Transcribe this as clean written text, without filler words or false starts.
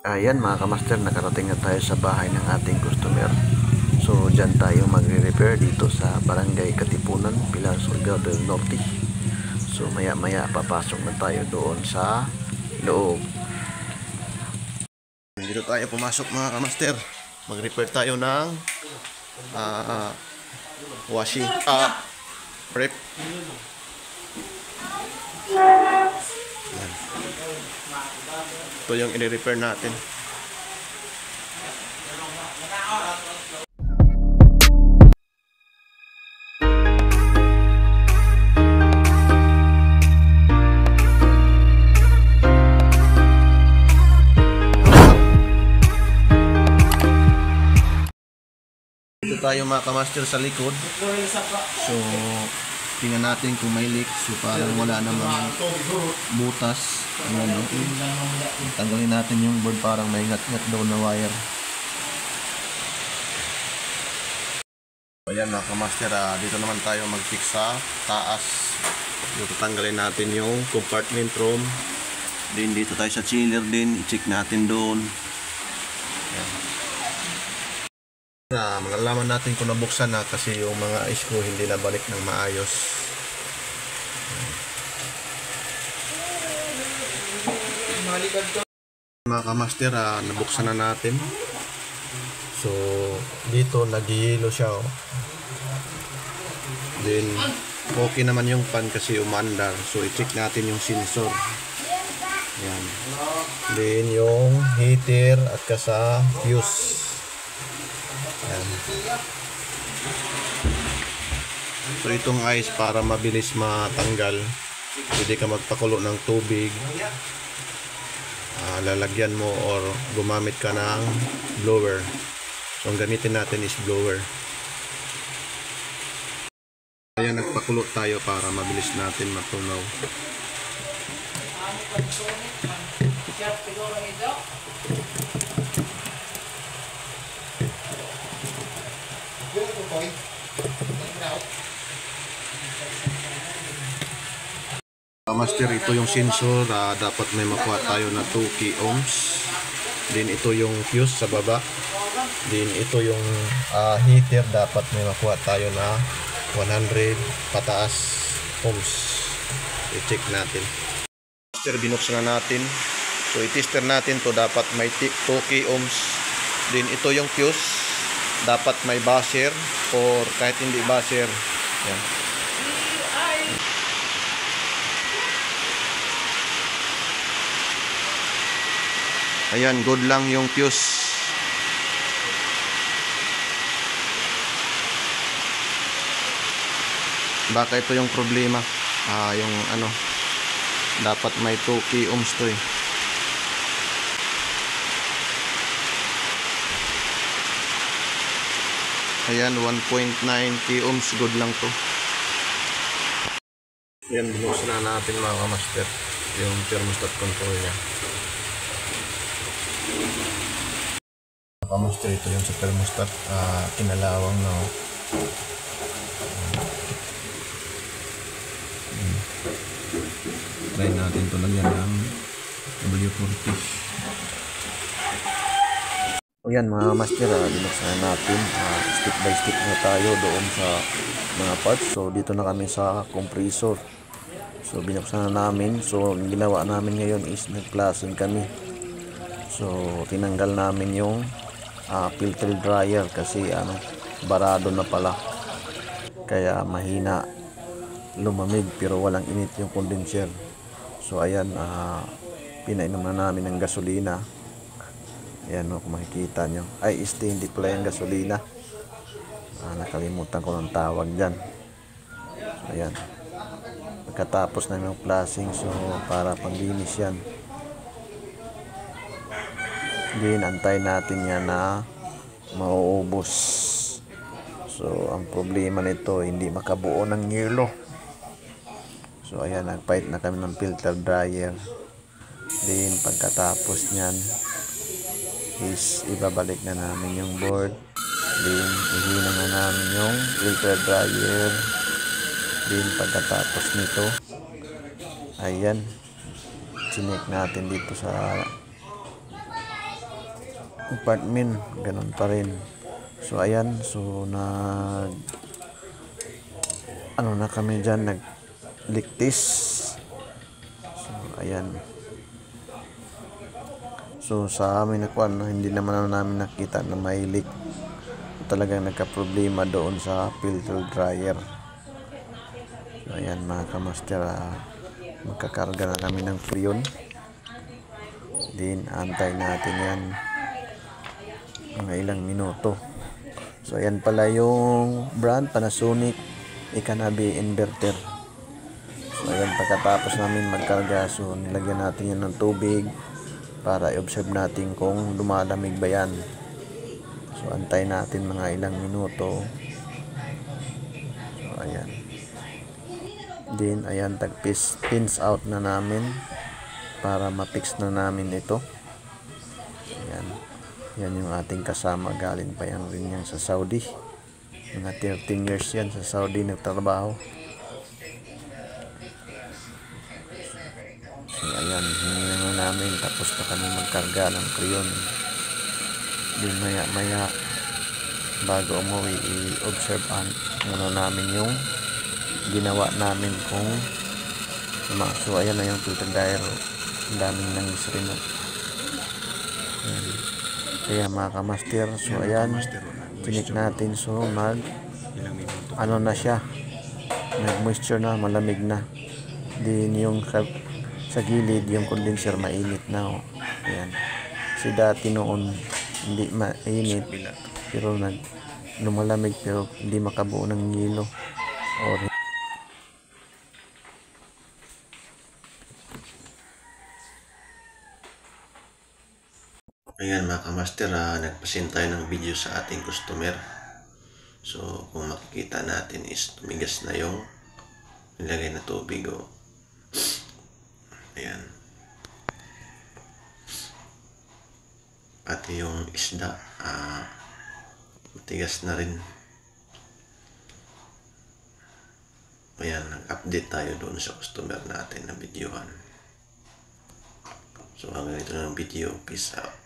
Ayan mga kamaster, nakarating na tayo sa bahay ng ating customer. So dyan tayo magre-repair dito sa Barangay Katipunan, Pilar, Surigao del Norte. So maya maya papasok na tayo doon sa loob. Dito tayo pumasok mga kamaster. Mag-repair tayo ng washing prep. Ito yung i-repair natin. Dito tayo mga kamaster sa likod. So tingnan natin kung may leak. So parang wala namang butas. Ano, tanggalin natin yung board, parang may ngat-ngat daw na wire. Ayan mga kamaster, dito naman tayo mag-fix sa taas. Dito tanggalin natin yung compartment room. Then dito tayo sa chiller din, i-check natin doon. Malalaman natin kung nabuksan na kasi yung mga screw hindi na balik ng maayos. Mga kamaster, nabuksan na natin. So dito nag-yellow siya, oh. Then okay naman yung pan kasi umandar. So i-check natin yung sensor. Yan. Then yung heater at kasa fuse. Yan. So itong ice, para mabilis matanggal, pwede ka magpakulo ng tubig, lalagyan mo or gumamit ka ng blower. So ang gamitin natin is blower. Ayan, nagpakulo tayo para mabilis natin matunaw. Master, ito yung sensor, dapat may makuha tayo na 2 ohms. Then ito yung fuse sa baba. Then ito yung heater, dapat may makuha tayo na 100 pataas ohms. I-check natin. Master, binuksan na natin. So i-tester natin to, dapat may 2 ohms. Then ito yung fuse, dapat may buzzer or kahit hindi buzzer. Yan. Ayan, good lang yung fuse. Baka ito yung problema. Yung ano, dapat may 2 ohms to eh. Ayan, 1.9 ohms, good lang to. Ayan, binuksan na natin mga kamaster yung thermostat control niya. Kamaster, ito yung sa thermostat, kinalawang na, oh. Try natin ito, lagyan ng W40. Ayan mga master, binuksan na natin, step by step na tayo doon sa mga parts. So dito na kami sa compressor. So binuksan na namin. So ang ginawa namin ngayon is nag-flushing kami. So tinanggal namin yung filter dryer kasi barado na pala, kaya mahina lumamig pero walang init yung condenser. So ayan, pinainom na namin ng gasolina. Ayan, kung makikita nyo, ay hindi pala yung gasolina, nakalimutan ko ng tawag dyan. So ayan, pagkatapos na yung flushing, so para panglinis yan. Din antay natin yan na mauubos. So ang problema nito, hindi makabuo ng yelo. So ayan, nagpait na kami ng filter dryer. Din pagkatapos nyan is ibabalik na namin yung board. Din ihina na namin yung filter dryer. Din pagkatapos nito, ayan, chinek natin dito sa apartment, ganun pa rin. So ayan, so na kami dyan, nagliktis. So ayan. So sa amin nakuan, hindi naman namin nakita na may leak. Talagang nagka-problema doon sa filter dryer. So ayan mga kamaster, magkakarga na kami ng freon. Din antay natin yan mga ilang minuto. So ayan pala yung brand, Panasonic Ikanabe inverter. So ayan, pagkatapos namin magkarga, so nilagyan natin yan ng tubig para i-observe natin kung lumalamig ba yan. So antay natin mga ilang minuto. So ayan. Then ayan, pins out na namin para ma-fix na namin ito. Ayan. Yan yung ating kasama, galing pa yan rin yan sa Saudi. Mga 13 years yan sa Saudi nagtrabaho. So ayan, hingi na namin, tapos na kami magkarga ng freon. Din maya bago umuwi, i-observe muna namin yung ginawa namin kung so ayan na yung filter dryer, ang daming nangis rin. Kaya mga kamaster, so ayan, tinik natin, so ano na siya, nag moisture na, malamig na. Din yung sa gilid, yung condenser mainit na. Ayan, kasi dati noon hindi mainit, pero lumalamig, pero hindi makabuo ng hilo. Or ayan mga kamaster, nagpasin tayo ng video sa ating customer. So kung makikita natin is tumigas na yung nilagay na tubig. Ayan. At yung isda, matigas na rin. Ayan, nag-update tayo doon sa customer natin na videohan. So hanggang ito na ng video. Peace out.